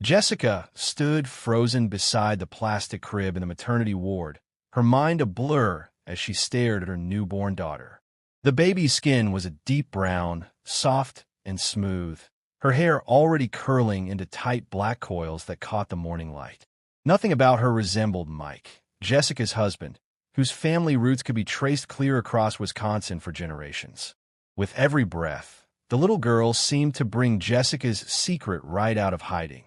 Jessica stood frozen beside the plastic crib in the maternity ward, her mind a blur as she stared at her newborn daughter. The baby's skin was a deep brown, soft and smooth, her hair already curling into tight black coils that caught the morning light. Nothing about her resembled Mike, Jessica's husband, whose family roots could be traced clear across Wisconsin for generations. With every breath, the little girl seemed to bring Jessica's secret right out of hiding,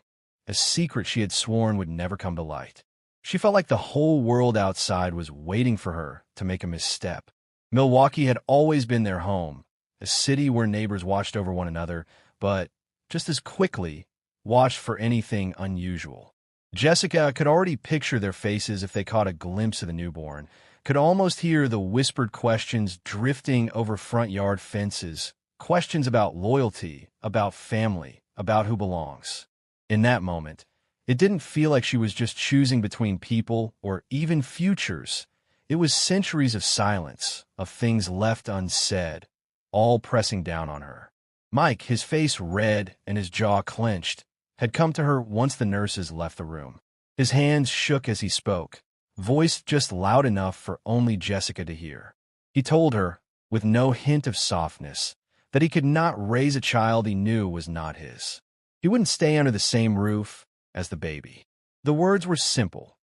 a secret she had sworn would never come to light. She felt like the whole world outside was waiting for her to make a misstep. Milwaukee had always been their home, a city where neighbors watched over one another, but just as quickly watched for anything unusual. Jessica could already picture their faces if they caught a glimpse of the newborn, could almost hear the whispered questions drifting over front yard fences, questions about loyalty, about family, about who belongs. In that moment, it didn't feel like she was just choosing between people or even futures. It was centuries of silence, of things left unsaid, all pressing down on her. Mike, his face red and his jaw clenched, had come to her once the nurses left the room. His hands shook as he spoke, voice just loud enough for only Jessica to hear. He told her, with no hint of softness, that he could not raise a child he knew was not his. He wouldn't stay under the same roof as the baby. The words were simple.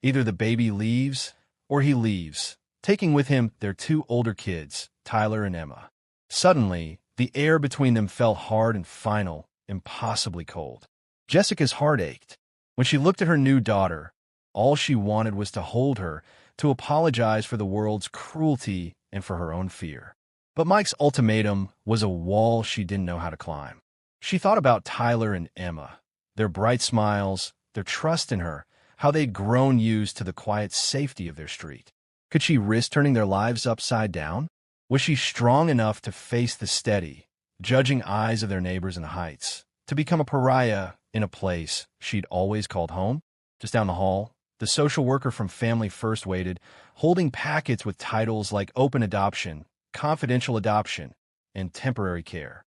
Either the baby leaves or he leaves, taking with him their two older kids, Tyler and Emma. Suddenly, the air between them fell hard and final, impossibly cold. Jessica's heart ached. When she looked at her new daughter, all she wanted was to hold her, to apologize for the world's cruelty and for her own fear. But Mike's ultimatum was a wall she didn't know how to climb. She thought about Tyler and Emma, their bright smiles, their trust in her, how they'd grown used to the quiet safety of their street. Could she risk turning their lives upside down? Was she strong enough to face the steady, judging eyes of their neighbors in the Heights, to become a pariah in a place she'd always called home? Just down the hall, the social worker from Family First waited, holding packets with titles like open adoption, confidential adoption, and temporary care.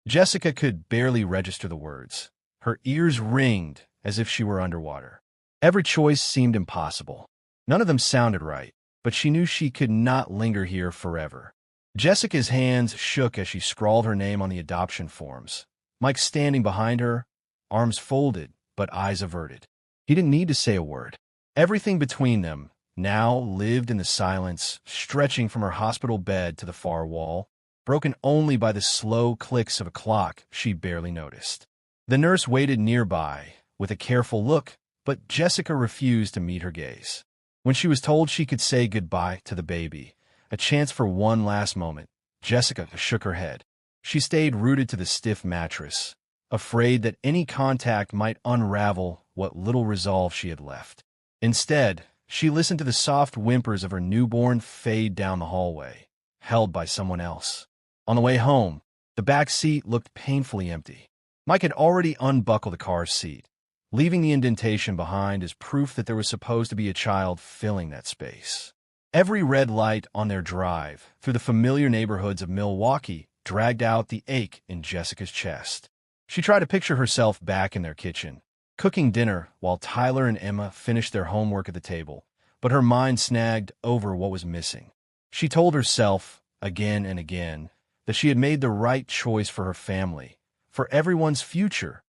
Jessica could barely register the words. Her ears ringed as if she were underwater. Every choice seemed impossible. None of them sounded right, but she knew she could not linger here forever. Jessica's hands shook as she scrawled her name on the adoption forms. Mike standing behind her, arms folded, but eyes averted. He didn't need to say a word. Everything between them now lived in the silence, stretching from her hospital bed to the far wall, broken only by the slow clicks of a clock she barely noticed. The nurse waited nearby, with a careful look, but Jessica refused to meet her gaze. When she was told she could say goodbye to the baby, a chance for one last moment, Jessica shook her head. She stayed rooted to the stiff mattress, afraid that any contact might unravel what little resolve she had left. Instead, she listened to the soft whimpers of her newborn fade down the hallway, held by someone else. On the way home, the back seat looked painfully empty. Mike had already unbuckled the car's seat, leaving the indentation behind as proof that there was supposed to be a child filling that space. Every red light on their drive through the familiar neighborhoods of Milwaukee dragged out the ache in Jessica's chest. She tried to picture herself back in their kitchen, cooking dinner while Tyler and Emma finished their homework at the table, but her mind snagged over what was missing. She told herself, again and again, that she had made the right choice for her family, for everyone's future,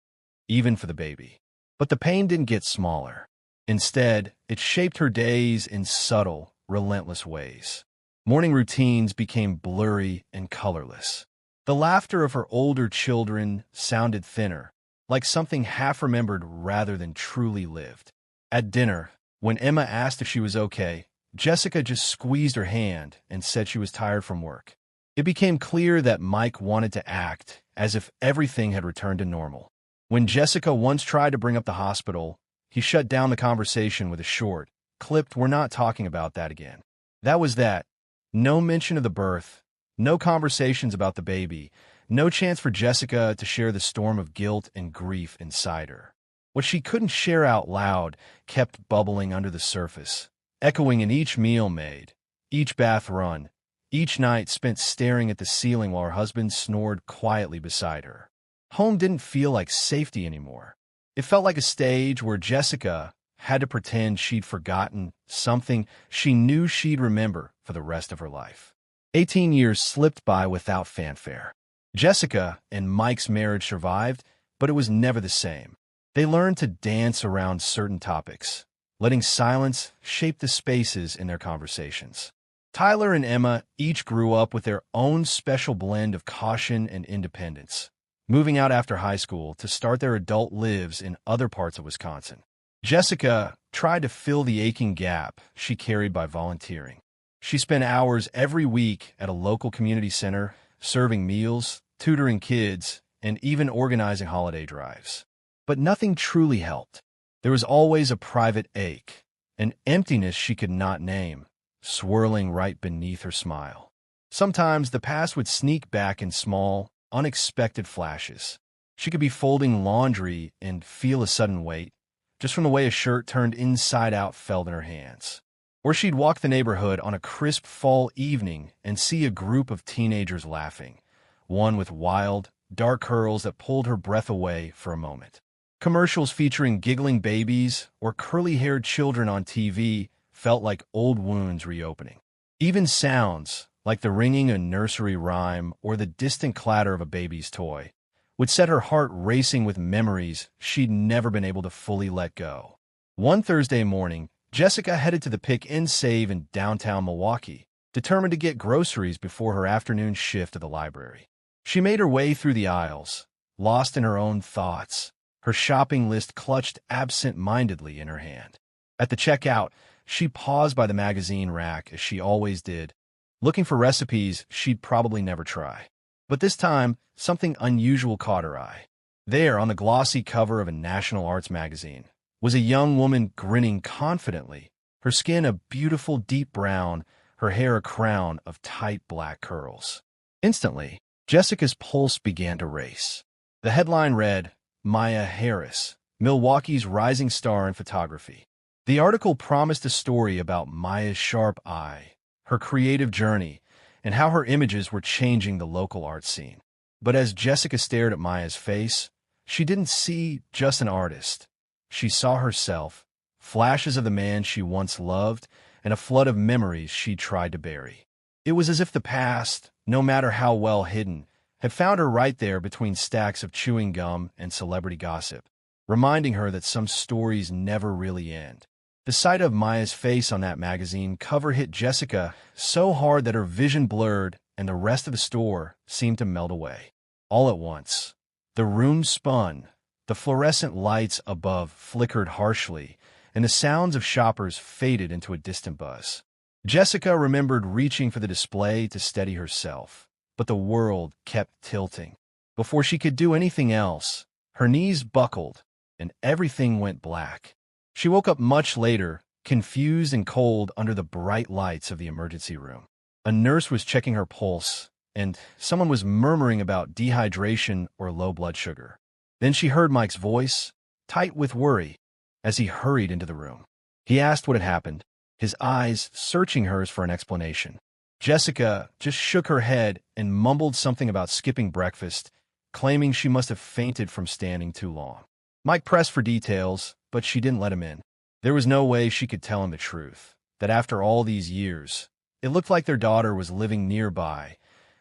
even for the baby. But the pain didn't get smaller. Instead, it shaped her days in subtle, relentless ways. Morning routines became blurry and colorless. The laughter of her older children sounded thinner, like something half-remembered rather than truly lived. At dinner, when Emma asked if she was okay, Jessica just squeezed her hand and said she was tired from work. It became clear that Mike wanted to act as if everything had returned to normal. When Jessica once tried to bring up the hospital, he shut down the conversation with a short, clipped, "We're not talking about that again." That was that. No mention of the birth, no conversations about the baby, no chance for Jessica to share the storm of guilt and grief inside her. What she couldn't share out loud kept bubbling under the surface, echoing in each meal made, each bath run, each night spent staring at the ceiling while her husband snored quietly beside her. Home didn't feel like safety anymore. It felt like a stage where Jessica had to pretend she'd forgotten something she knew she'd remember for the rest of her life. 18 years slipped by without fanfare. Jessica and Mike's marriage survived, but it was never the same. They learned to dance around certain topics, letting silence shape the spaces in their conversations. Tyler and Emma each grew up with their own special blend of caution and independence, moving out after high school to start their adult lives in other parts of Wisconsin. Jessica tried to fill the aching gap she carried by volunteering. She spent hours every week at a local community center, serving meals, tutoring kids, and even organizing holiday drives. But nothing truly helped. There was always a private ache, an emptiness she could not name, swirling right beneath her smile. Sometimes the past would sneak back in small, unexpected flashes. She could be folding laundry and feel a sudden weight, just from the way a shirt turned inside out felt in her hands. Or she'd walk the neighborhood on a crisp fall evening and see a group of teenagers laughing, one with wild, dark curls that pulled her breath away for a moment. Commercials featuring giggling babies or curly-haired children on TV felt like old wounds reopening. Even sounds, like the ringing of a nursery rhyme or the distant clatter of a baby's toy, would set her heart racing with memories she'd never been able to fully let go. One Thursday morning, Jessica headed to the Pick and Save in downtown Milwaukee, determined to get groceries before her afternoon shift at the library. She made her way through the aisles, lost in her own thoughts, her shopping list clutched absent-mindedly in her hand. At the checkout, she paused by the magazine rack, as she always did, looking for recipes she'd probably never try. But this time, something unusual caught her eye. There, on the glossy cover of a national arts magazine, was a young woman grinning confidently, her skin a beautiful deep brown, her hair a crown of tight black curls. Instantly, Jessica's pulse began to race. The headline read, "Maya Harris, Milwaukee's rising star in photography." The article promised a story about Maya's sharp eye, her creative journey, and how her images were changing the local art scene. But as Jessica stared at Maya's face, she didn't see just an artist. She saw herself, flashes of the man she once loved, and a flood of memories she tried to bury. It was as if the past, no matter how well hidden, had found her right there between stacks of chewing gum and celebrity gossip, reminding her that some stories never really end. The sight of Maya's face on that magazine cover hit Jessica so hard that her vision blurred and the rest of the store seemed to melt away. All at once, the room spun, the fluorescent lights above flickered harshly, and the sounds of shoppers faded into a distant buzz. Jessica remembered reaching for the display to steady herself, but the world kept tilting. Before she could do anything else, her knees buckled, and everything went black. She woke up much later, confused and cold under the bright lights of the emergency room. A nurse was checking her pulse, and someone was murmuring about dehydration or low blood sugar. Then she heard Mike's voice, tight with worry, as he hurried into the room. He asked what had happened, his eyes searching hers for an explanation. Jessica just shook her head and mumbled something about skipping breakfast, claiming she must have fainted from standing too long. Mike pressed for details, but she didn't let him in. There was no way she could tell him the truth, that after all these years, it looked like their daughter was living nearby,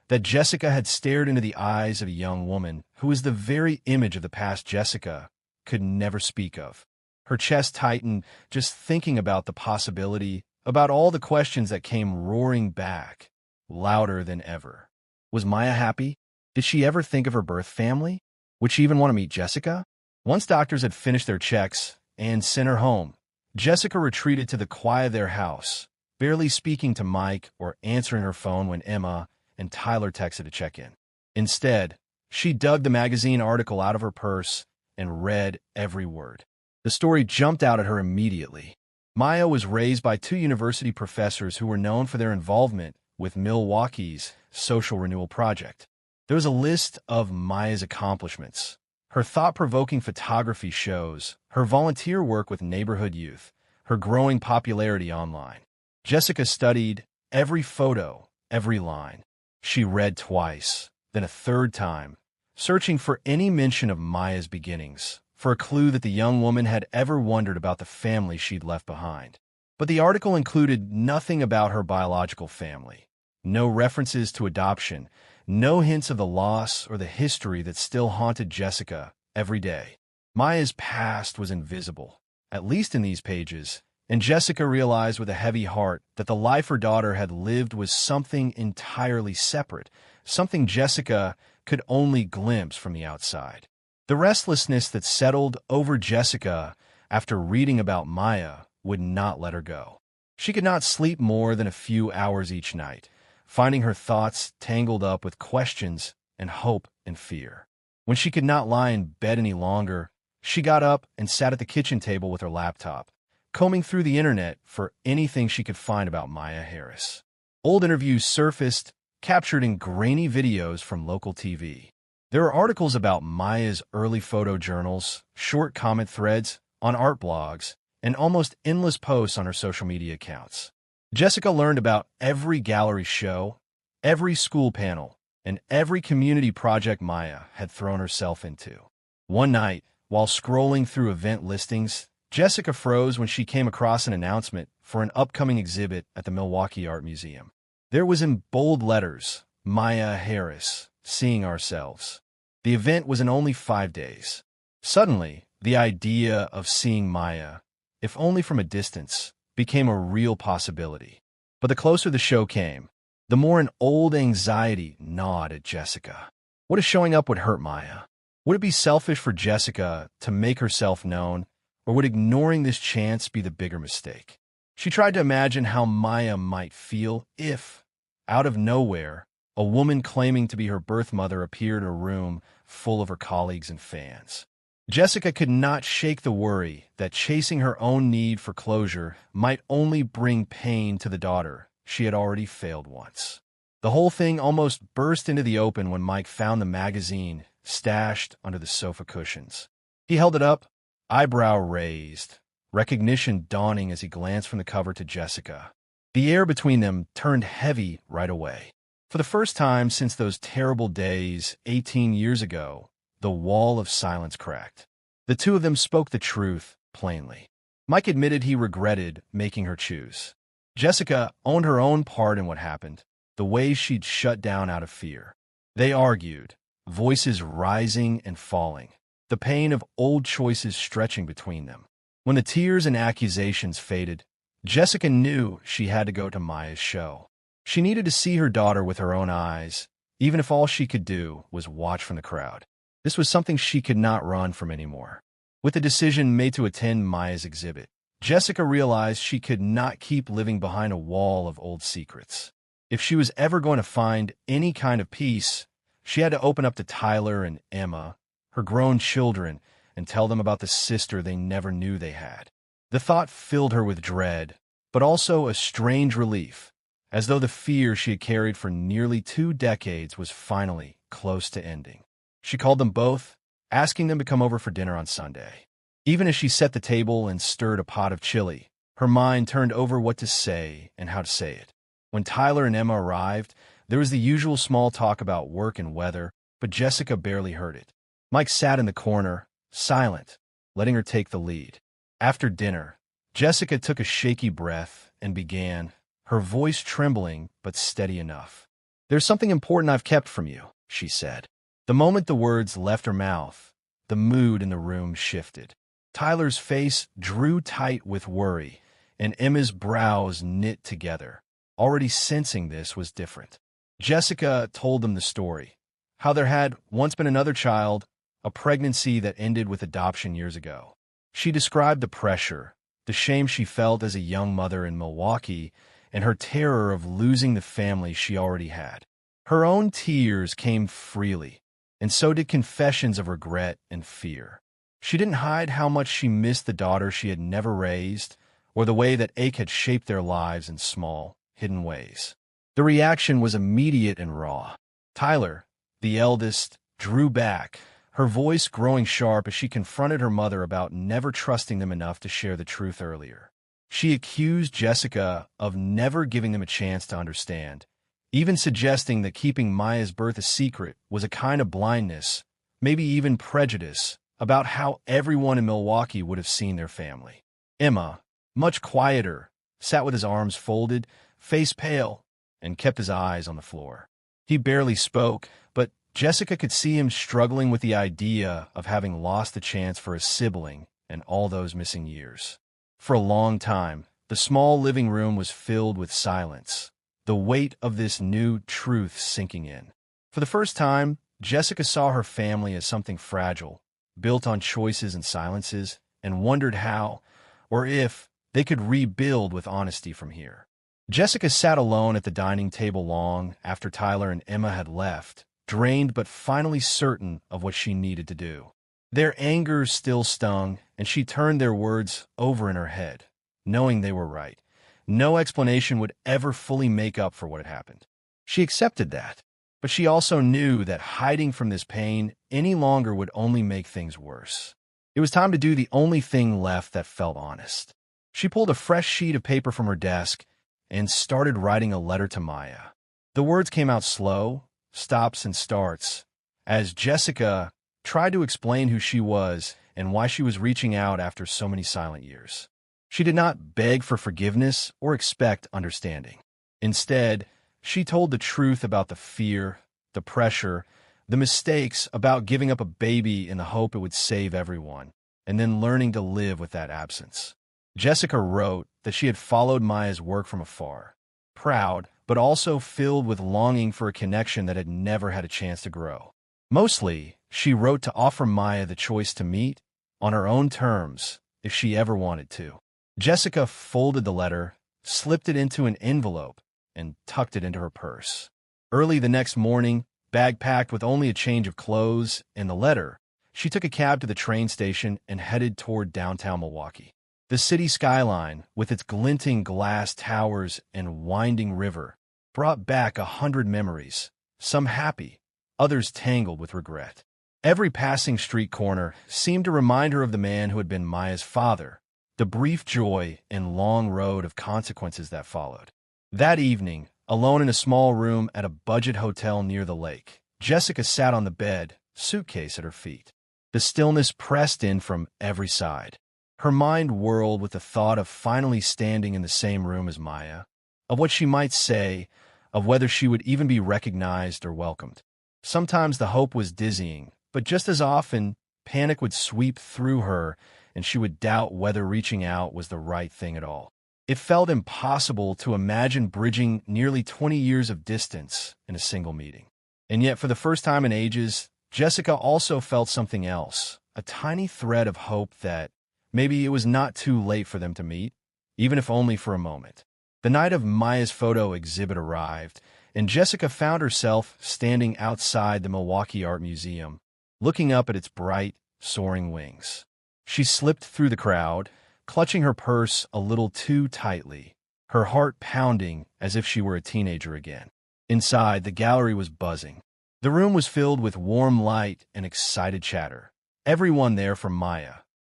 that Jessica had stared into the eyes of a young woman who was the very image of the past Jessica could never speak of. Her chest tightened just thinking about the possibility, about all the questions that came roaring back, louder than ever. Was Maya happy? Did she ever think of her birth family? Would she even want to meet Jessica? Once doctors had finished their checks and sent her home, Jessica retreated to the quiet of their house, barely speaking to Mike or answering her phone when Emma and Tyler texted to check in. Instead, she dug the magazine article out of her purse and read every word. The story jumped out at her immediately. Maya was raised by two university professors who were known for their involvement with Milwaukee's social renewal project. There was a list of Maya's accomplishments: her thought-provoking photography shows, her volunteer work with neighborhood youth, her growing popularity online. Jessica studied every photo, every line. She read twice, then a third time, searching for any mention of Maya's beginnings, for a clue that the young woman had ever wondered about the family she'd left behind. But the article included nothing about her biological family, no references to adoption, no hints of the loss or the history that still haunted Jessica every day. Maya's past was invisible, at least in these pages, and Jessica realized with a heavy heart that the life her daughter had lived was something entirely separate, something Jessica could only glimpse from the outside. The restlessness that settled over Jessica after reading about Maya would not let her go. She could not sleep more than a few hours each night, finding her thoughts tangled up with questions and hope and fear. When she could not lie in bed any longer, she got up and sat at the kitchen table with her laptop, combing through the internet for anything she could find about Maya Harris. Old interviews surfaced, captured in grainy videos from local TV. There are articles about Maya's early photojournals, short comment threads on art blogs, and almost endless posts on her social media accounts. Jessica learned about every gallery show, every school panel, and every community project Maya had thrown herself into. One night, while scrolling through event listings, Jessica froze when she came across an announcement for an upcoming exhibit at the Milwaukee Art Museum. There was in bold letters, Maya Harris, Seeing Ourselves. The event was in only 5 days. Suddenly, the idea of seeing Maya, if only from a distance, became a real possibility. But the closer the show came, the more an old anxiety gnawed at Jessica. What if showing up would hurt Maya? Would it be selfish for Jessica to make herself known, or would ignoring this chance be the bigger mistake? She tried to imagine how Maya might feel if, out of nowhere, a woman claiming to be her birth mother appeared in a room full of her colleagues and fans. Jessica could not shake the worry that chasing her own need for closure might only bring pain to the daughter she had already failed once. The whole thing almost burst into the open when Mike found the magazine stashed under the sofa cushions. He held it up, eyebrow raised, recognition dawning as he glanced from the cover to Jessica. The air between them turned heavy right away. For the first time since those terrible days 18 years ago, the wall of silence cracked. The two of them spoke the truth plainly. Mike admitted he regretted making her choose. Jessica owned her own part in what happened, the way she'd shut down out of fear. They argued, voices rising and falling, the pain of old choices stretching between them. When the tears and accusations faded, Jessica knew she had to go to Maya's show. She needed to see her daughter with her own eyes, even if all she could do was watch from the crowd. This was something she could not run from anymore. With the decision made to attend Maya's exhibit, Jessica realized she could not keep living behind a wall of old secrets. If she was ever going to find any kind of peace, she had to open up to Tyler and Emma, her grown children, and tell them about the sister they never knew they had. The thought filled her with dread, but also a strange relief, as though the fear she had carried for nearly 2 decades was finally close to ending. She called them both, asking them to come over for dinner on Sunday. Even as she set the table and stirred a pot of chili, her mind turned over what to say and how to say it. When Tyler and Emma arrived, there was the usual small talk about work and weather, but Jessica barely heard it. Mike sat in the corner, silent, letting her take the lead. After dinner, Jessica took a shaky breath and began, her voice trembling but steady enough. "There's something important I've kept from you," she said. The moment the words left her mouth, the mood in the room shifted. Tyler's face drew tight with worry, and Emma's brows knit together. Already sensing this was different. Jessica told them the story, how there had once been another child, a pregnancy that ended with adoption years ago. She described the pressure, the shame she felt as a young mother in Milwaukee, and her terror of losing the family she already had. Her own tears came freely, and so did confessions of regret and fear. She didn't hide how much she missed the daughter she had never raised, or the way that ache had shaped their lives in small, hidden ways. The reaction was immediate and raw. Tyler, the eldest, drew back, her voice growing sharp as she confronted her mother about never trusting them enough to share the truth earlier. She accused Jessica of never giving them a chance to understand, even suggesting that keeping Maya's birth a secret was a kind of blindness, maybe even prejudice, about how everyone in Milwaukee would have seen their family. Emma, much quieter, sat with his arms folded, face pale, and kept his eyes on the floor. He barely spoke, but Jessica could see him struggling with the idea of having lost the chance for a sibling and all those missing years. For a long time, the small living room was filled with silence, the weight of this new truth sinking in. For the first time, Jessica saw her family as something fragile, built on choices and silences, and wondered how, or if, they could rebuild with honesty from here. Jessica sat alone at the dining table long after Tyler and Emma had left, drained but finally certain of what she needed to do. Their anger still stung, and she turned their words over in her head, knowing they were right. No explanation would ever fully make up for what had happened. She accepted that, but she also knew that hiding from this pain any longer would only make things worse. It was time to do the only thing left that felt honest. She pulled a fresh sheet of paper from her desk and started writing a letter to Maya. The words came out slow, stops and starts, as Jessica tried to explain who she was and why she was reaching out after so many silent years. She did not beg for forgiveness or expect understanding. Instead, she told the truth about the fear, the pressure, the mistakes, about giving up a baby in the hope it would save everyone, and then learning to live with that absence. Jessica wrote that she had followed Maya's work from afar, proud, but also filled with longing for a connection that had never had a chance to grow. Mostly, she wrote to offer Maya the choice to meet, on her own terms, if she ever wanted to. Jessica folded the letter, slipped it into an envelope, and tucked it into her purse. Early the next morning, bag packed with only a change of clothes and the letter, she took a cab to the train station and headed toward downtown Milwaukee. The city skyline, with its glinting glass towers and winding river, brought back 100 memories, some happy, others tangled with regret. Every passing street corner seemed to remind her of the man who had been Maya's father, the brief joy and long road of consequences that followed. That evening, alone in a small room at a budget hotel near the lake, Jessica sat on the bed, suitcase at her feet. The stillness pressed in from every side. Her mind whirled with the thought of finally standing in the same room as Maya, of what she might say, of whether she would even be recognized or welcomed. Sometimes the hope was dizzying, but just as often, panic would sweep through her, and she would doubt whether reaching out was the right thing at all. It felt impossible to imagine bridging nearly 20 years of distance in a single meeting. And yet, for the first time in ages, Jessica also felt something else, a tiny thread of hope that maybe it was not too late for them to meet, even if only for a moment. The night of Maya's photo exhibit arrived, and Jessica found herself standing outside the Milwaukee Art Museum, looking up at its bright, soaring wings. She slipped through the crowd, clutching her purse a little too tightly, her heart pounding as if she were a teenager again. Inside, the gallery was buzzing. The room was filled with warm light and excited chatter. Everyone there for Maya,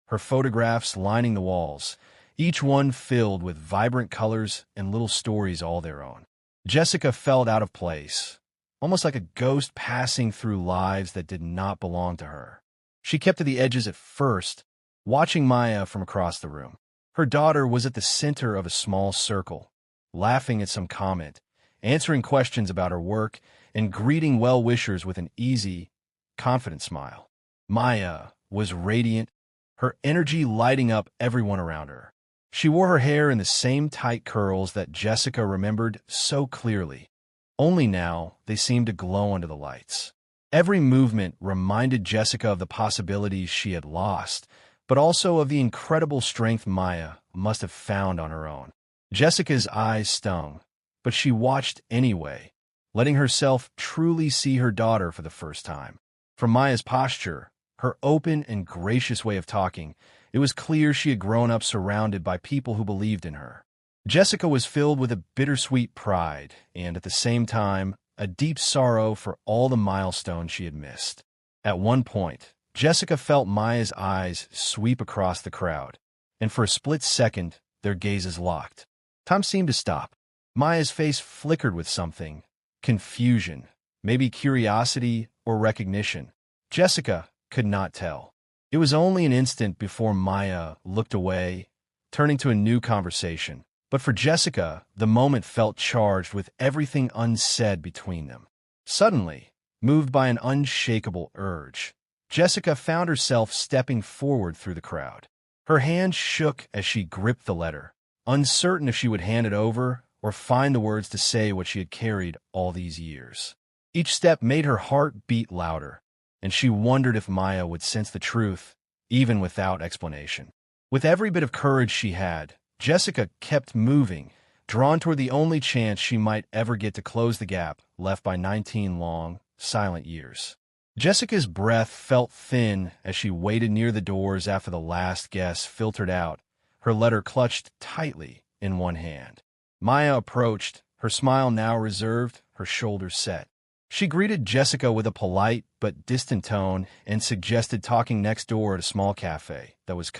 her photographs lining the walls, each one filled with vibrant colors and little stories all their own. Jessica felt out of place, almost like a ghost passing through lives that did not belong to her. She kept to the edges at first, watching Maya from across the room. Her daughter was at the center of a small circle, laughing at some comment, answering questions about her work, and greeting well-wishers with an easy, confident smile. Maya was radiant, her energy lighting up everyone around her. She wore her hair in the same tight curls that Jessica remembered so clearly, only now they seemed to glow under the lights. Every movement reminded Jessica of the possibilities she had lost, but also of the incredible strength Maya must have found on her own. Jessica's eyes stung, but she watched anyway, letting herself truly see her daughter for the first time. From Maya's posture, her open and gracious way of talking, it was clear she had grown up surrounded by people who believed in her. Jessica was filled with a bittersweet pride and, at the same time, a deep sorrow for all the milestones she had missed. At one point, Jessica felt Maya's eyes sweep across the crowd, and for a split second, their gazes locked. Time seemed to stop. Maya's face flickered with something, confusion, maybe curiosity or recognition. Jessica could not tell. It was only an instant before Maya looked away, turning to a new conversation. But for Jessica, the moment felt charged with everything unsaid between them. Suddenly, moved by an unshakable urge, Jessica found herself stepping forward through the crowd. Her hand shook as she gripped the letter, uncertain if she would hand it over or find the words to say what she had carried all these years. Each step made her heart beat louder, and she wondered if Maya would sense the truth, even without explanation. With every bit of courage she had, Jessica kept moving, drawn toward the only chance she might ever get to close the gap left by 19 long, silent years. Jessica's breath felt thin as she waited near the doors after the last guest filtered out, her letter clutched tightly in one hand. Maya approached, her smile now reserved, her shoulders set. She greeted Jessica with a polite but distant tone and suggested talking next door at a small cafe that was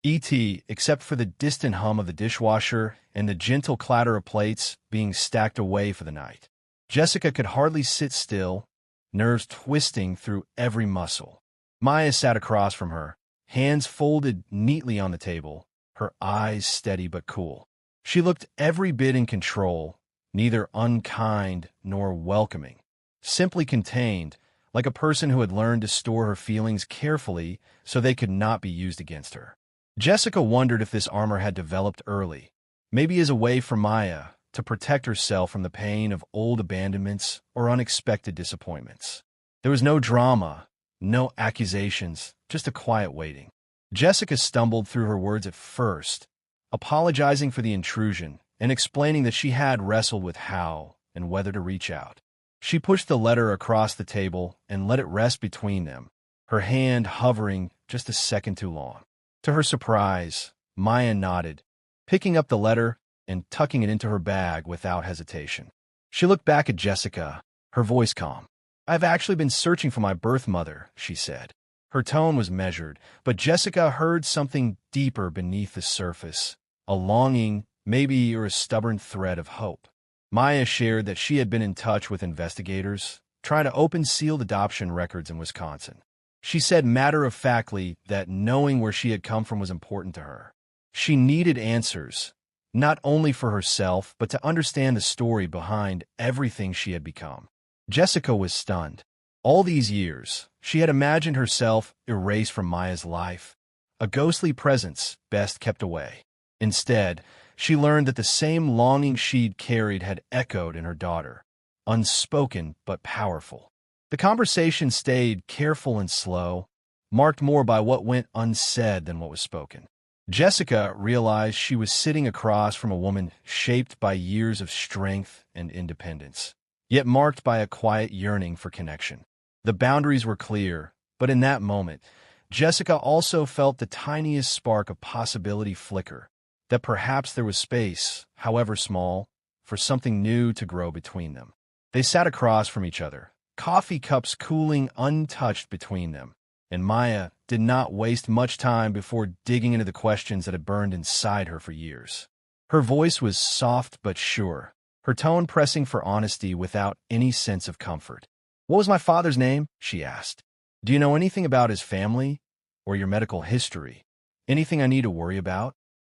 except for the distant hum of the dishwasher and the gentle clatter of plates being stacked away for the night. Jessica could hardly sit still, nerves twisting through every muscle. Maya sat across from her, hands folded neatly on the table, her eyes steady but cool. She looked every bit in control, neither unkind nor welcoming, simply contained, like a person who had learned to store her feelings carefully so they could not be used against her. Jessica wondered if this armor had developed early, maybe as a way for Maya to protect herself from the pain of old abandonments or unexpected disappointments. There was no drama, no accusations, just a quiet waiting. Jessica stumbled through her words at first, apologizing for the intrusion and explaining that she had wrestled with how and whether to reach out. She pushed the letter across the table and let it rest between them, her hand hovering just a second too long. To her surprise, Maya nodded, picking up the letter and tucking it into her bag without hesitation. She looked back at Jessica, her voice calm. "I've actually been searching for my birth mother," she said. Her tone was measured, but Jessica heard something deeper beneath the surface, a longing, maybe, or a stubborn thread of hope. Maya shared that she had been in touch with investigators, trying to open sealed adoption records in Wisconsin. She said matter-of-factly that knowing where she had come from was important to her. She needed answers, not only for herself, but to understand the story behind everything she had become. Jessica was stunned. All these years, she had imagined herself erased from Maya's life, a ghostly presence best kept away. Instead, she learned that the same longing she'd carried had echoed in her daughter, unspoken but powerful. The conversation stayed careful and slow, marked more by what went unsaid than what was spoken. Jessica realized she was sitting across from a woman shaped by years of strength and independence, yet marked by a quiet yearning for connection. The boundaries were clear, but in that moment, Jessica also felt the tiniest spark of possibility flicker, that perhaps there was space, however small, for something new to grow between them. They sat across from each other, coffee cups cooling untouched between them, and Maya did not waste much time before digging into the questions that had burned inside her for years. Her voice was soft but sure, her tone pressing for honesty without any sense of comfort. "What was my father's name?" she asked. "Do you know anything about his family or your medical history? Anything I need to worry about?"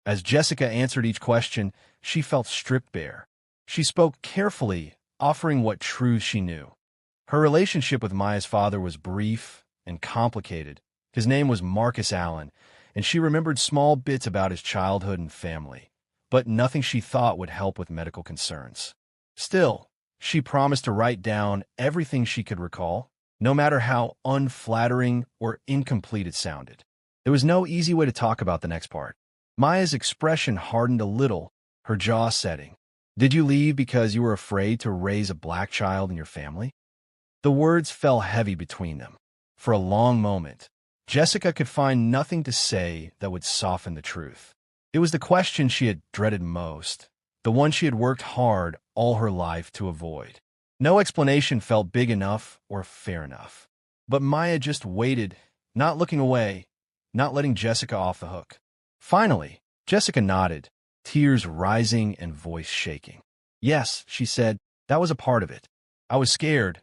As Jessica answered each question, she felt stripped bare. She spoke carefully, offering what truths she knew. Her relationship with Maya's father was brief and complicated. His name was Marcus Allen, and she remembered small bits about his childhood and family, but nothing she thought would help with medical concerns. Still, she promised to write down everything she could recall, no matter how unflattering or incomplete it sounded. There was no easy way to talk about the next part. Maya's expression hardened a little, her jaw setting. "Did you leave because you were afraid to raise a black child in your family?" The words fell heavy between them. For a long moment, Jessica could find nothing to say that would soften the truth. It was the question she had dreaded most, the one she had worked hard all her life to avoid. No explanation felt big enough or fair enough. But Maya just waited, not looking away, not letting Jessica off the hook. Finally, Jessica nodded, tears rising and voice shaking. "Yes," she said, "that was a part of it. I was scared,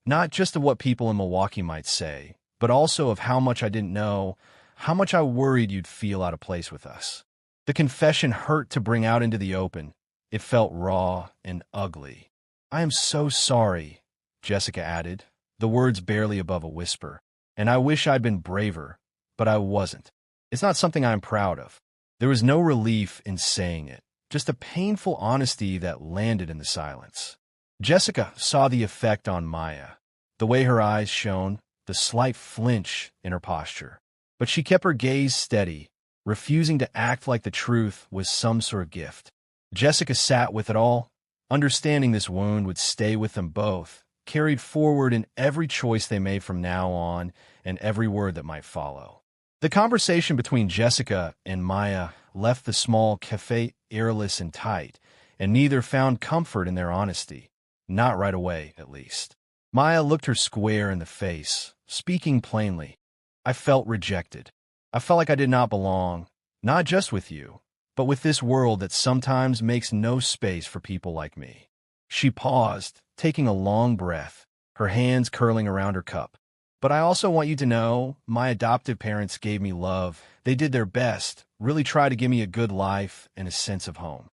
not just of what people in Milwaukee might say, but also of how much I didn't know, how much I worried you'd feel out of place with us. The confession hurt to bring out into the open. It felt raw and ugly. "I am so sorry," Jessica added, the words barely above a whisper. "And I wish I'd been braver, but I wasn't. It's not something I'm proud of." There was no relief in saying it, just a painful honesty that landed in the silence. Jessica saw the effect on Maya, the way her eyes shone, the slight flinch in her posture. But she kept her gaze steady, refusing to act like the truth was some sort of gift. Jessica sat with it all, understanding this wound would stay with them both, carried forward in every choice they made from now on and every word that might follow. The conversation between Jessica and Maya left the small cafe airless and tight, and neither found comfort in their honesty. Not right away, at least. Maya looked her square in the face, speaking plainly. "I felt rejected. I felt like I did not belong, not just with you, but with this world that sometimes makes no space for people like me." She paused, taking a long breath, her hands curling around her cup. "But I also want you to know, my adoptive parents gave me love. They did their best, really tried to give me a good life and a sense of home."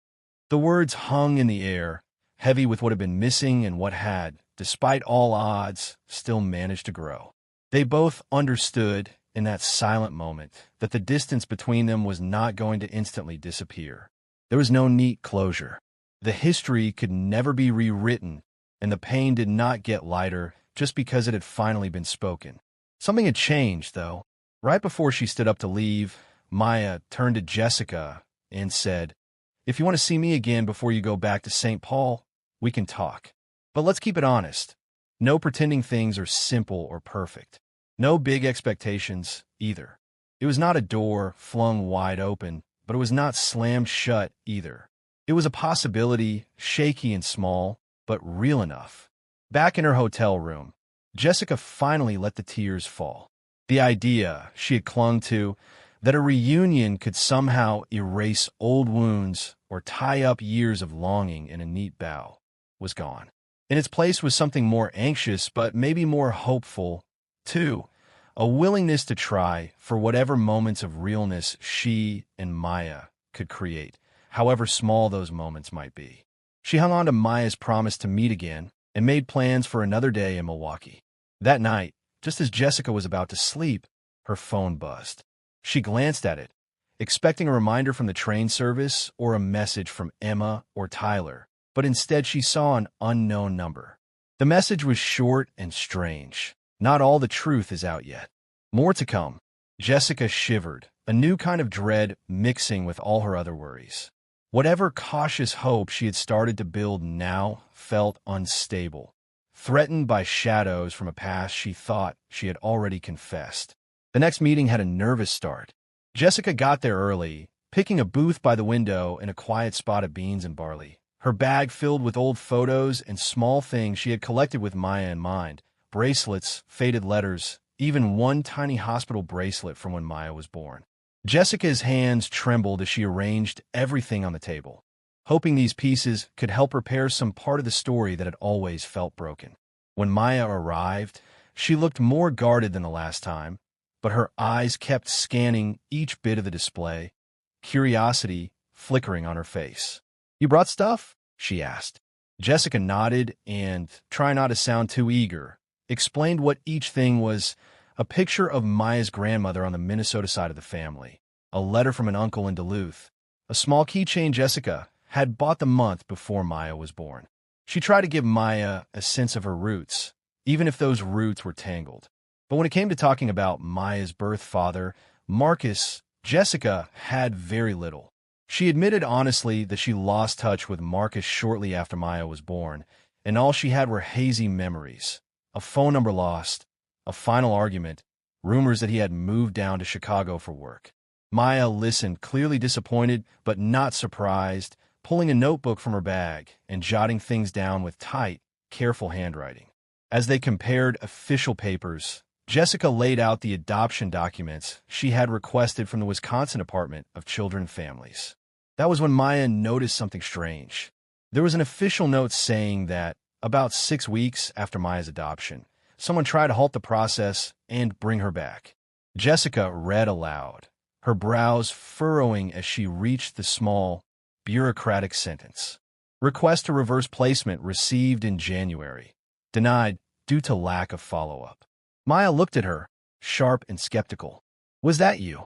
The words hung in the air, heavy with what had been missing and what had, despite all odds, still managed to grow. They both understood, in that silent moment, that the distance between them was not going to instantly disappear. There was no neat closure. The history could never be rewritten, and the pain did not get lighter just because it had finally been spoken. Something had changed, though. Right before she stood up to leave, Maya turned to Jessica and said, "If you want to see me again before you go back to St. Paul, we can talk. But let's keep it honest. No pretending things are simple or perfect. No big expectations, either." It was not a door flung wide open, but it was not slammed shut, either. It was a possibility, shaky and small, but real enough. Back in her hotel room, Jessica finally let the tears fall. The idea she had clung to, that a reunion could somehow erase old wounds or tie up years of longing in a neat bow, was gone. In its place was something more anxious, but maybe more hopeful, too. A willingness to try for whatever moments of realness she and Maya could create, however small those moments might be. She hung on to Maya's promise to meet again and made plans for another day in Milwaukee. That night, just as Jessica was about to sleep, her phone buzzed. She glanced at it, expecting a reminder from the train service or a message from Emma or Tyler, but instead she saw an unknown number. The message was short and strange. "Not all the truth is out yet. More to come." Jessica shivered, a new kind of dread mixing with all her other worries. Whatever cautious hope she had started to build now felt unstable, threatened by shadows from a past she thought she had already confessed. The next meeting had a nervous start. Jessica got there early, picking a booth by the window in a quiet spot of beans and barley, her bag filled with old photos and small things she had collected with Maya in mind. Bracelets, faded letters, even one tiny hospital bracelet from when Maya was born. Jessica's hands trembled as she arranged everything on the table, hoping these pieces could help repair some part of the story that had always felt broken. When Maya arrived, she looked more guarded than the last time, but her eyes kept scanning each bit of the display, curiosity flickering on her face. "You brought stuff?" she asked. Jessica nodded and, trying not to sound too eager, explained what each thing was: a picture of Maya's grandmother on the Minnesota side of the family, a letter from an uncle in Duluth, a small keychain Jessica had bought the month before Maya was born. She tried to give Maya a sense of her roots, even if those roots were tangled. But when it came to talking about Maya's birth father, Marcus, Jessica had very little. She admitted honestly that she lost touch with Marcus shortly after Maya was born, and all she had were hazy memories. A phone number lost, a final argument, rumors that he had moved down to Chicago for work. Maya listened, clearly disappointed but not surprised, pulling a notebook from her bag and jotting things down with tight, careful handwriting. As they compared official papers, Jessica laid out the adoption documents she had requested from the Wisconsin Department of Children and Families. That was when Maya noticed something strange. There was an official note saying that, about 6 weeks after Maya's adoption, someone try to halt the process and bring her back. Jessica read aloud, her brows furrowing as she reached the small, bureaucratic sentence. Request to reverse placement received in January. Denied due to lack of follow-up. Maya looked at her, sharp and skeptical. Was that you?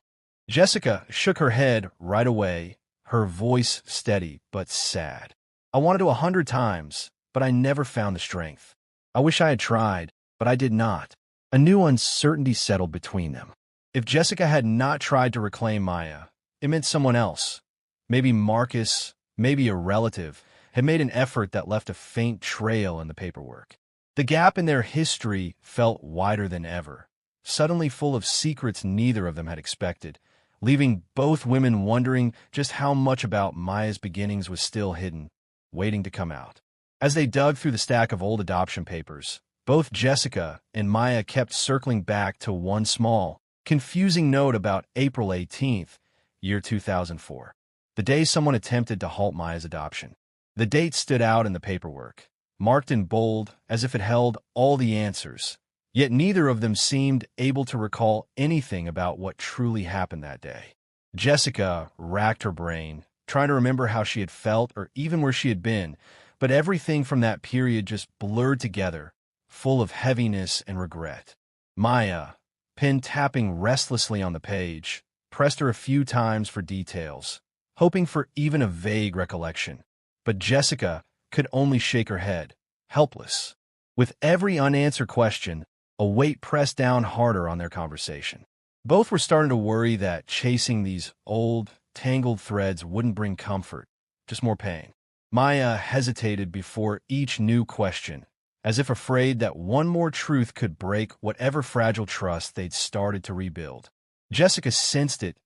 Jessica shook her head right away, her voice steady but sad. I wanted to 100 times, but I never found the strength. I wish I had tried, but I did not. A new uncertainty settled between them. If Jessica had not tried to reclaim Maya, it meant someone else, maybe Marcus, maybe a relative, had made an effort that left a faint trail in the paperwork. The gap in their history felt wider than ever, suddenly full of secrets neither of them had expected, leaving both women wondering just how much about Maya's beginnings was still hidden, waiting to come out. As they dug through the stack of old adoption papers, both Jessica and Maya kept circling back to one small, confusing note about April 18th, year 2004, the day someone attempted to halt Maya's adoption. The date stood out in the paperwork, marked in bold as if it held all the answers, yet neither of them seemed able to recall anything about what truly happened that day. Jessica racked her brain, trying to remember how she had felt or even where she had been, but everything from that period just blurred together, full of heaviness and regret. Maya, pen tapping restlessly on the page, pressed her a few times for details, hoping for even a vague recollection. But Jessica could only shake her head, helpless. With every unanswered question, a weight pressed down harder on their conversation. Both were starting to worry that chasing these old, tangled threads wouldn't bring comfort, just more pain. Maya hesitated before each new question, as if afraid that one more truth could break whatever fragile trust they'd started to rebuild. Jessica sensed it,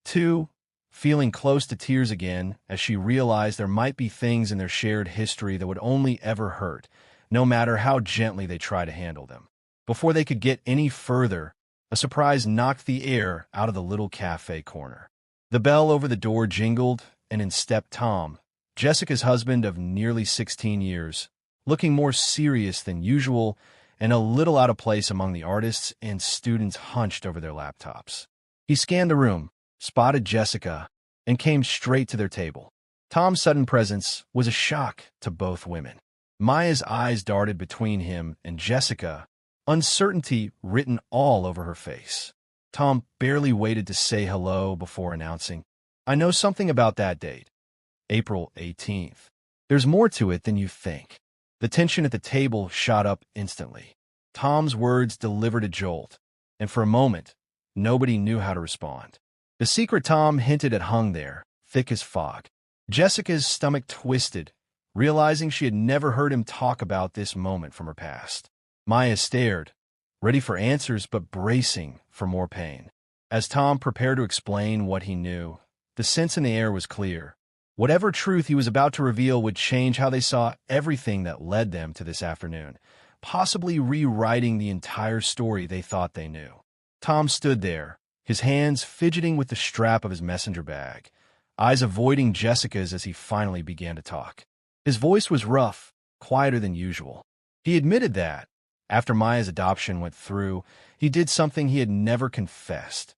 too, feeling close to tears again as she realized there might be things in their shared history that would only ever hurt, no matter how gently they try to handle them. Before they could get any further, a surprise knocked the air out of the little cafe corner. The bell over the door jingled, and in stepped Tom, Jessica's husband of nearly 16 years, looking more serious than usual and a little out of place among the artists and students hunched over their laptops. He scanned the room, spotted Jessica, and came straight to their table. Tom's sudden presence was a shock to both women. Maya's eyes darted between him and Jessica, uncertainty written all over her face. Tom barely waited to say hello before announcing, "I know something about that date, April 18th. There's more to it than you think." The tension at the table shot up instantly. Tom's words delivered a jolt, and for a moment, nobody knew how to respond. The secret Tom hinted at hung there, thick as fog. Jessica's stomach twisted, realizing she had never heard him talk about this moment from her past. Maya stared, ready for answers but bracing for more pain. As Tom prepared to explain what he knew, the sense in the air was clear. Whatever truth he was about to reveal would change how they saw everything that led them to this afternoon, possibly rewriting the entire story they thought they knew. Tom stood there, his hands fidgeting with the strap of his messenger bag, eyes avoiding Jessica's as he finally began to talk. His voice was rough, quieter than usual. He admitted that, after Maya's adoption went through, he did something he had never confessed,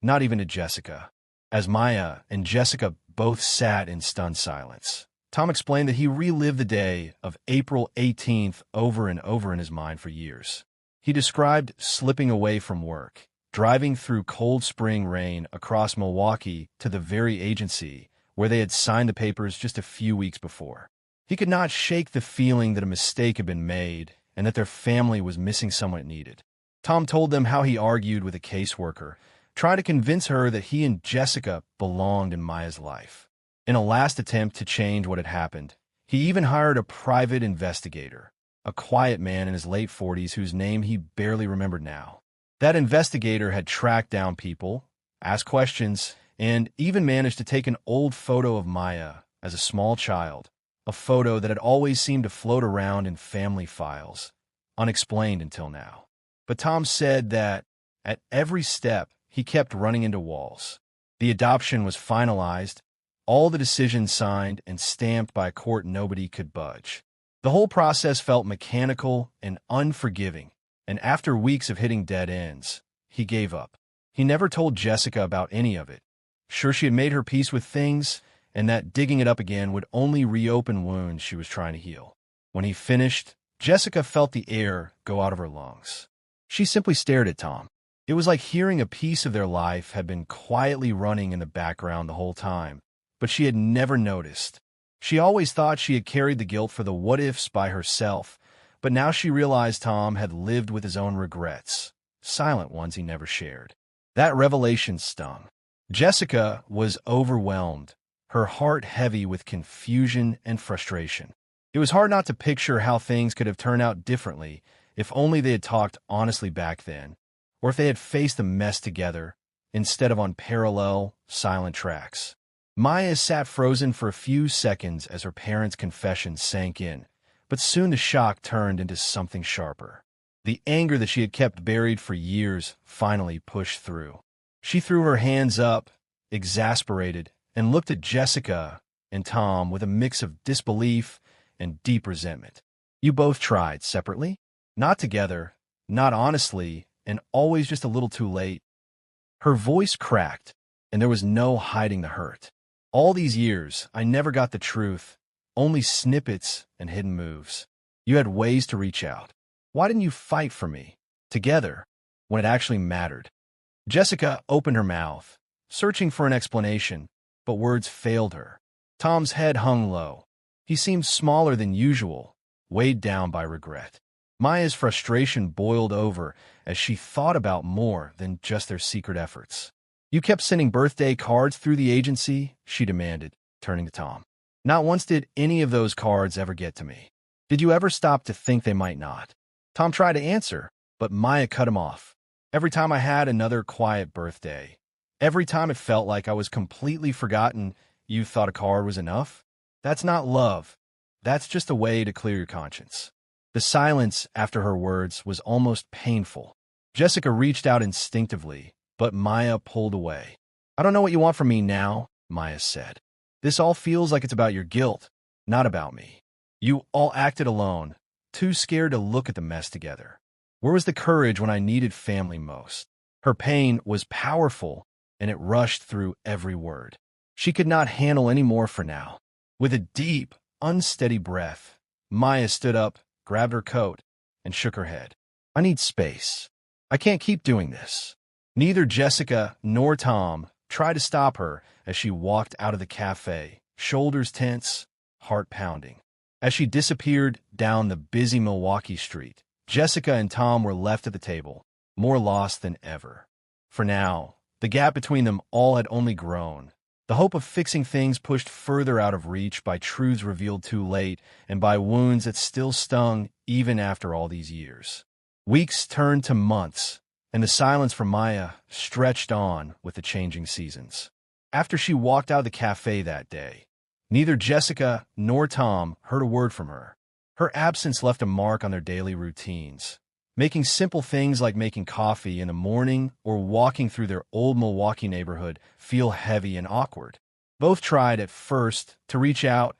not even to Jessica. As Maya and Jessica both sat in stunned silence, Tom explained that he relived the day of April 18th over and over in his mind for years. He described slipping away from work, driving through cold spring rain across Milwaukee to the very agency where they had signed the papers just a few weeks before. He could not shake the feeling that a mistake had been made and that their family was missing someone it needed. Tom told them how he argued with a caseworker, trying to convince her that he and Jessica belonged in Maya's life. In a last attempt to change what had happened, he even hired a private investigator, a quiet man in his late 40s whose name he barely remembered now. That investigator had tracked down people, asked questions, and even managed to take an old photo of Maya as a small child, a photo that had always seemed to float around in family files, unexplained until now. But Tom said that, at every step, he kept running into walls. The adoption was finalized, all the decisions signed and stamped by a court nobody could budge. The whole process felt mechanical and unforgiving, and after weeks of hitting dead ends, he gave up. He never told Jessica about any of it. Sure, she had made her peace with things, and that digging it up again would only reopen wounds she was trying to heal. When he finished, Jessica felt the air go out of her lungs. She simply stared at Tom. It was like hearing a piece of their life had been quietly running in the background the whole time, but she had never noticed. She always thought she had carried the guilt for the what-ifs by herself, but now she realized Tom had lived with his own regrets, silent ones he never shared. That revelation stung. Jessica was overwhelmed, her heart heavy with confusion and frustration. It was hard not to picture how things could have turned out differently if only they had talked honestly back then, or if they had faced the mess together instead of on parallel, silent tracks. Maya sat frozen for a few seconds as her parents' confession sank in, but soon the shock turned into something sharper. The anger that she had kept buried for years finally pushed through. She threw her hands up, exasperated, and looked at Jessica and Tom with a mix of disbelief and deep resentment. You both tried separately? Not together, not honestly, and always just a little too late. Her voice cracked, and there was no hiding the hurt. All these years, I never got the truth, only snippets and hidden moves. You had ways to reach out. Why didn't you fight for me, together, when it actually mattered? Jessica opened her mouth, searching for an explanation, but words failed her. Tom's head hung low. He seemed smaller than usual, weighed down by regret. Maya's frustration boiled over as she thought about more than just their secret efforts. You kept sending birthday cards through the agency, she demanded, turning to Tom. Not once did any of those cards ever get to me. Did you ever stop to think they might not? Tom tried to answer, but Maya cut him off. Every time I had another quiet birthday, every time it felt like I was completely forgotten, you thought a card was enough? That's not love. That's just a way to clear your conscience. The silence after her words was almost painful. Jessica reached out instinctively, but Maya pulled away. I don't know what you want from me now, Maya said. This all feels like it's about your guilt, not about me. You all acted alone, too scared to look at the mess together. Where was the courage when I needed family most? Her pain was powerful, and it rushed through every word. She could not handle any more for now. With a deep, unsteady breath, Maya stood up, grabbed her coat, and shook her head. I need space. I can't keep doing this. Neither Jessica nor Tom tried to stop her as she walked out of the cafe, shoulders tense, heart pounding. As she disappeared down the busy Milwaukee street, Jessica and Tom were left at the table, more lost than ever. For now, the gap between them all had only grown. The hope of fixing things pushed further out of reach by truths revealed too late and by wounds that still stung even after all these years. Weeks turned to months, and the silence from Maya stretched on with the changing seasons. After she walked out of the cafe that day, neither Jessica nor Tom heard a word from her. Her absence left a mark on their daily routines, making simple things like making coffee in the morning or walking through their old Milwaukee neighborhood feel heavy and awkward. Both tried at first to reach out,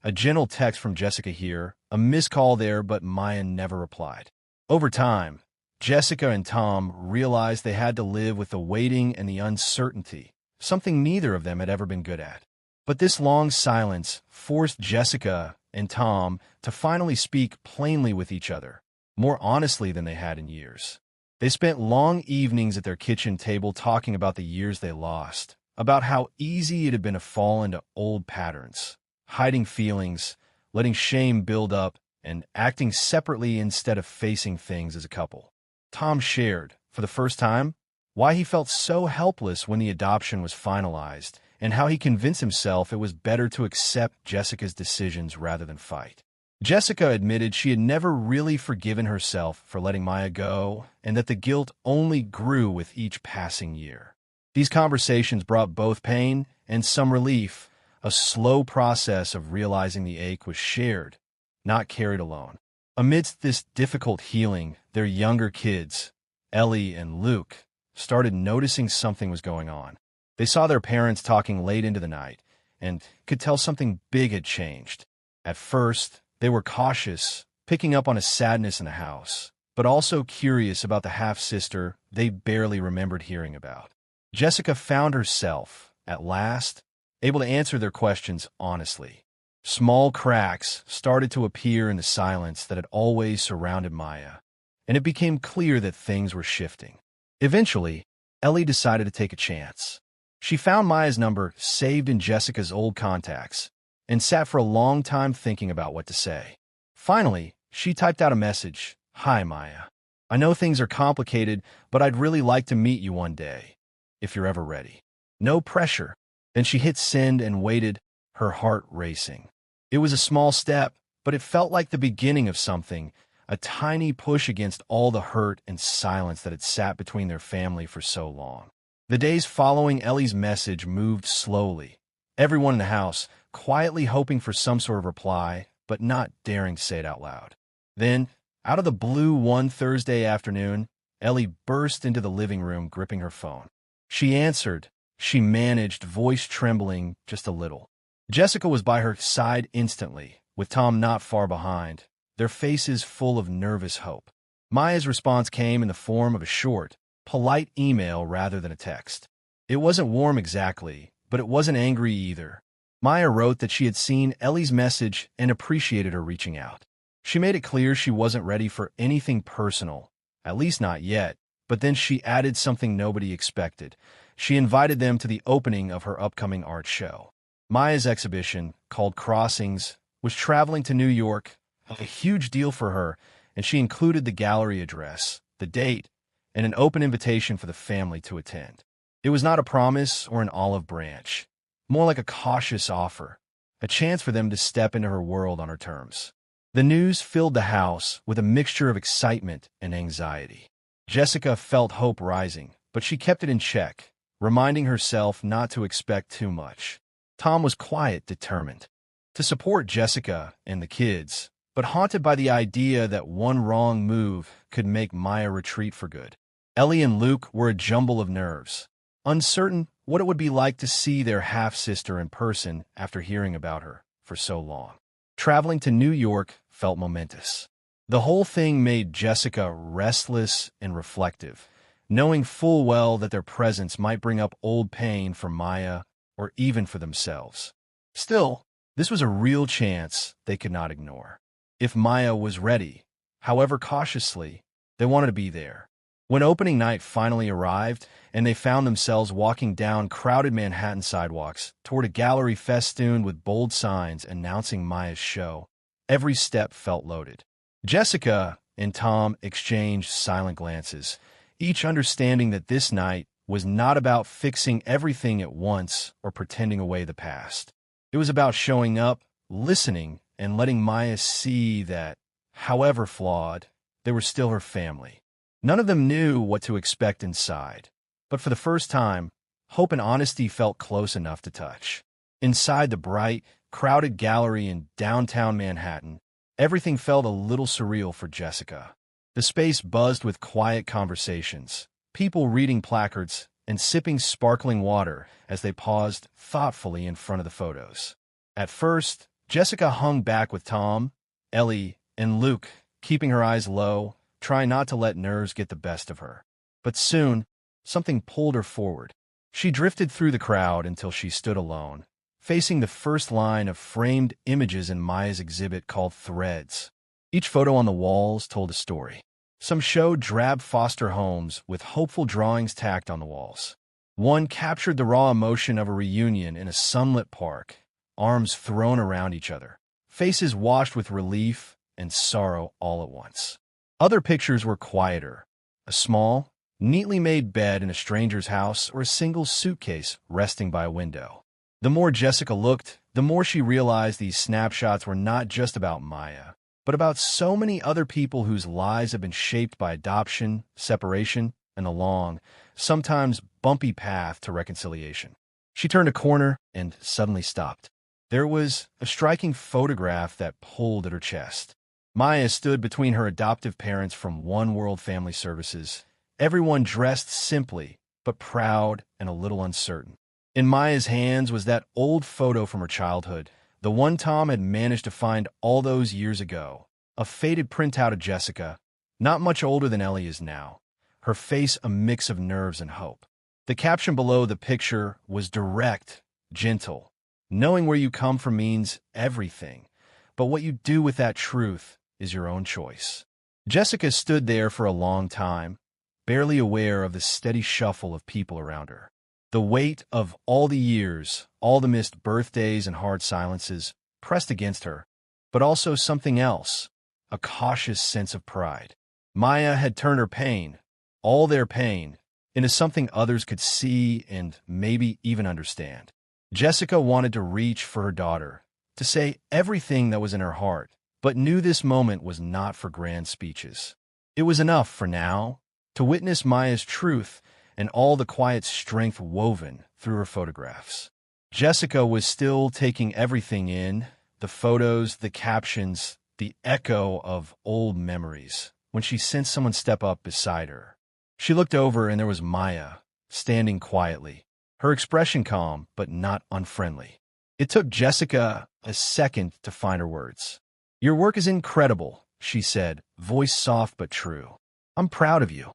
a gentle text from Jessica here, a missed call there, but Maya never replied. Over time, Jessica and Tom realized they had to live with the waiting and the uncertainty, something neither of them had ever been good at. But this long silence forced Jessica and Tom to finally speak plainly with each other, more honestly than they had in years. They spent long evenings at their kitchen table talking about the years they lost, about how easy it had been to fall into old patterns, hiding feelings, letting shame build up, and acting separately instead of facing things as a couple. Tom shared, for the first time, why he felt so helpless when the adoption was finalized, and how he convinced himself it was better to accept Jessica's decisions rather than fight. Jessica admitted she had never really forgiven herself for letting Maya go, and that the guilt only grew with each passing year. These conversations brought both pain and some relief, a slow process of realizing the ache was shared, not carried alone. Amidst this difficult healing, their younger kids, Ellie and Luke, started noticing something was going on. They saw their parents talking late into the night and could tell something big had changed. At first, they were cautious, picking up on a sadness in the house. but also curious about the half-sister they barely remembered hearing about. Jessica found herself, at last, able to answer their questions honestly. Small cracks started to appear in the silence that had always surrounded Maya, and it became clear that things were shifting. Eventually, Ellie decided to take a chance. She found Maya's number saved in Jessica's old contacts and sat for a long time thinking about what to say. Finally, she typed out a message. "Hi, Maya. I know things are complicated, but I'd really like to meet you one day, if you're ever ready. No pressure." Then she hit send and waited, her heart racing. It was a small step, but it felt like the beginning of something, a tiny push against all the hurt and silence that had sat between their family for so long. The days following Ellie's message moved slowly, everyone in the house quietly hoping for some sort of reply, but not daring to say it out loud. Then, out of the blue one Thursday afternoon, Ellie burst into the living room gripping her phone. She answered. She managed, voice trembling just a little. Jessica was by her side instantly, with Tom not far behind, their faces full of nervous hope. Maya's response came in the form of a short, polite email rather than a text. It wasn't warm exactly, but it wasn't angry either. Maya wrote that she had seen Ellie's message and appreciated her reaching out. She made it clear she wasn't ready for anything personal, at least not yet, but then she added something nobody expected. She invited them to the opening of her upcoming art show. Maya's exhibition, called Crossings, was traveling to New York, a huge deal for her, and she included the gallery address, the date, and an open invitation for the family to attend. It was not a promise or an olive branch, more like a cautious offer, a chance for them to step into her world on her terms. The news filled the house with a mixture of excitement and anxiety. Jessica felt hope rising, but she kept it in check, reminding herself not to expect too much. Tom was quiet, determined to support Jessica and the kids, but haunted by the idea that one wrong move could make Maya retreat for good. Ellie and Luke were a jumble of nerves, uncertain what it would be like to see their half-sister in person after hearing about her for so long. Traveling to New York felt momentous. The whole thing made Jessica restless and reflective, knowing full well that their presence might bring up old pain for Maya or even for themselves. Still, this was a real chance they could not ignore. If Maya was ready, however cautiously, they wanted to be there. When opening night finally arrived and they found themselves walking down crowded Manhattan sidewalks toward a gallery festooned with bold signs announcing Maya's show, every step felt loaded. Jessica and Tom exchanged silent glances, each understanding that this night was not about fixing everything at once or pretending away the past. It was about showing up, listening, and letting Maya see that, however flawed, they were still her family. None of them knew what to expect inside, but for the first time, hope and honesty felt close enough to touch. Inside the bright, crowded gallery in downtown Manhattan, everything felt a little surreal for Jessica. The space buzzed with quiet conversations, people reading placards and sipping sparkling water as they paused thoughtfully in front of the photos. At first, Jessica hung back with Tom, Ellie, and Luke, keeping her eyes low, trying not to let nerves get the best of her. But soon, something pulled her forward. She drifted through the crowd until she stood alone, facing the first line of framed images in Maya's exhibit called Threads. Each photo on the walls told a story. Some showed drab foster homes with hopeful drawings tacked on the walls. One captured the raw emotion of a reunion in a sunlit park, arms thrown around each other, faces washed with relief and sorrow all at once. Other pictures were quieter, a small, neatly made bed in a stranger's house or a single suitcase resting by a window. The more Jessica looked, the more she realized these snapshots were not just about Maya, but about so many other people whose lives have been shaped by adoption, separation, and a long, sometimes bumpy path to reconciliation. She turned a corner and suddenly stopped. There was a striking photograph that pulled at her chest. Maya stood between her adoptive parents from One World Family Services, everyone dressed simply, but proud and a little uncertain. In Maya's hands was that old photo from her childhood, the one Tom had managed to find all those years ago, a faded printout of Jessica, not much older than Ellie is now, her face a mix of nerves and hope. The caption below the picture was direct, gentle. Knowing where you come from means everything, but what you do with that truth is your own choice. Jessica stood there for a long time, barely aware of the steady shuffle of people around her. The weight of all the years, all the missed birthdays and hard silences pressed against her, but also something else, a cautious sense of pride. Maya had turned her pain, all their pain, into something others could see and maybe even understand. Jessica wanted to reach for her daughter, to say everything that was in her heart, but knew this moment was not for grand speeches. It was enough for now to witness Maya's truth and all the quiet strength woven through her photographs. Jessica was still taking everything in, the photos, the captions, the echo of old memories, when she sensed someone step up beside her. She looked over and there was Maya, standing quietly, her expression calm but not unfriendly. It took Jessica a second to find her words. "Your work is incredible," she said, voice soft but true. "I'm proud of you."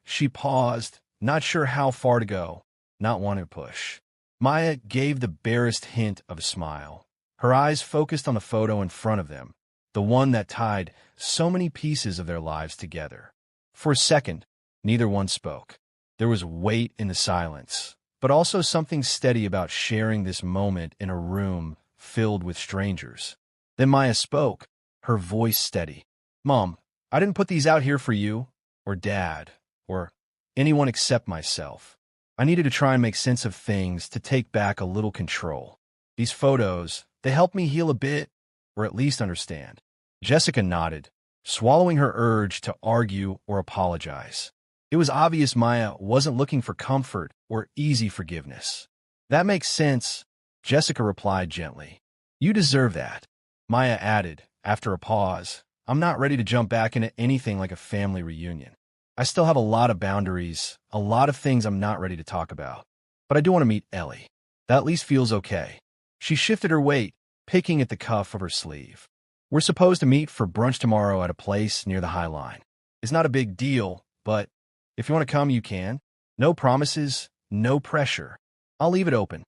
She paused, not sure how far to go, not wanting to push. Maya gave the barest hint of a smile. Her eyes focused on the photo in front of them, the one that tied so many pieces of their lives together. For a second, neither one spoke. There was weight in the silence, but also something steady about sharing this moment in a room filled with strangers. Then Maya spoke, her voice steady. "Mom, I didn't put these out here for you, or Dad, or anyone except myself. I needed to try and make sense of things, to take back a little control. These photos, they helped me heal a bit, or at least understand." Jessica nodded, swallowing her urge to argue or apologize. It was obvious Maya wasn't looking for comfort or easy forgiveness. "That makes sense," Jessica replied gently. "You deserve that." Maya added, after a pause, "I'm not ready to jump back into anything like a family reunion. I still have a lot of boundaries, a lot of things I'm not ready to talk about. But I do want to meet Ellie. That at least feels okay." She shifted her weight, picking at the cuff of her sleeve. "We're supposed to meet for brunch tomorrow at a place near the High Line. It's not a big deal, but if you want to come, you can. No promises, no pressure. I'll leave it open."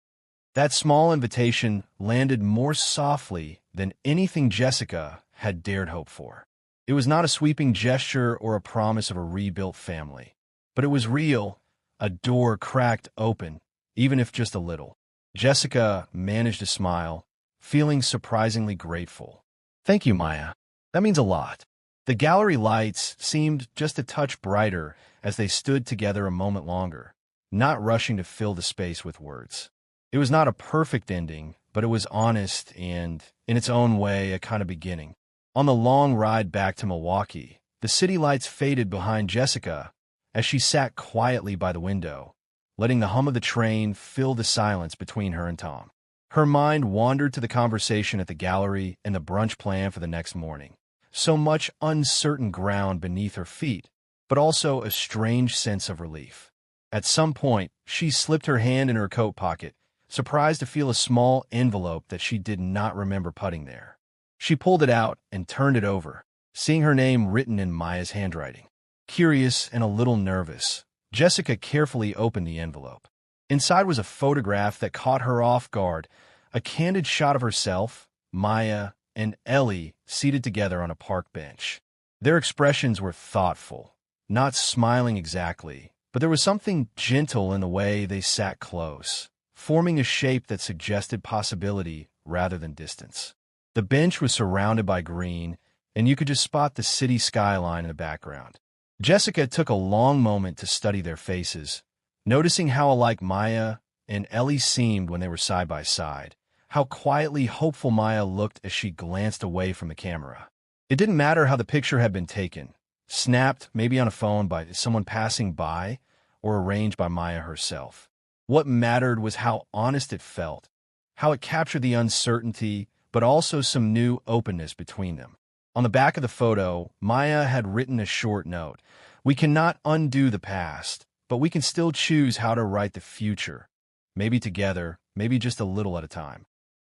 That small invitation landed more softly than anything Jessica had dared hope for. It was not a sweeping gesture or a promise of a rebuilt family, but it was real, a door cracked open, even if just a little. Jessica managed to smile, feeling surprisingly grateful. "Thank you, Maya. That means a lot." The gallery lights seemed just a touch brighter as they stood together a moment longer, not rushing to fill the space with words. It was not a perfect ending, but it was honest and, in its own way, a kind of beginning. On the long ride back to Milwaukee, the city lights faded behind Jessica as she sat quietly by the window, letting the hum of the train fill the silence between her and Tom. Her mind wandered to the conversation at the gallery and the brunch plan for the next morning. So much uncertain ground beneath her feet, but also a strange sense of relief. At some point, she slipped her hand in her coat pocket, surprised to feel a small envelope that she did not remember putting there. She pulled it out and turned it over, seeing her name written in Maya's handwriting. Curious and a little nervous, Jessica carefully opened the envelope. Inside was a photograph that caught her off guard, a candid shot of herself, Maya, and Ellie seated together on a park bench. Their expressions were thoughtful, not smiling exactly, but there was something gentle in the way they sat close, forming a shape that suggested possibility rather than distance. The bench was surrounded by green, and you could just spot the city skyline in the background. Jessica took a long moment to study their faces, noticing how alike Maya and Ellie seemed when they were side by side, how quietly hopeful Maya looked as she glanced away from the camera. It didn't matter how the picture had been taken, snapped maybe on a phone by someone passing by, or arranged by Maya herself. What mattered was how honest it felt, how it captured the uncertainty, but also some new openness between them. On the back of the photo, Maya had written a short note. "We cannot undo the past, but we can still choose how to write the future. Maybe together, maybe just a little at a time."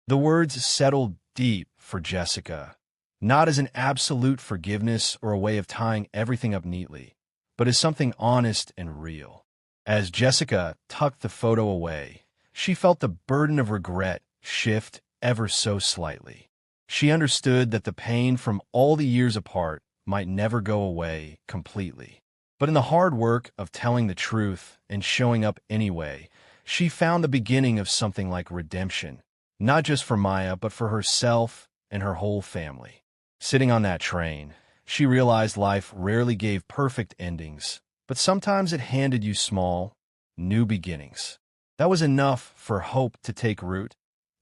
The words settled deep for Jessica, not as an absolute forgiveness or a way of tying everything up neatly, but as something honest and real. As Jessica tucked the photo away, she felt the burden of regret shift ever so slightly. She understood that the pain from all the years apart might never go away completely. But in the hard work of telling the truth and showing up anyway, she found the beginning of something like redemption, not just for Maya, but for herself and her whole family. Sitting on that train, she realized life rarely gave perfect endings, but sometimes it handed you small, new beginnings. That was enough for hope to take root,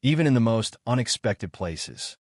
even in the most unexpected places.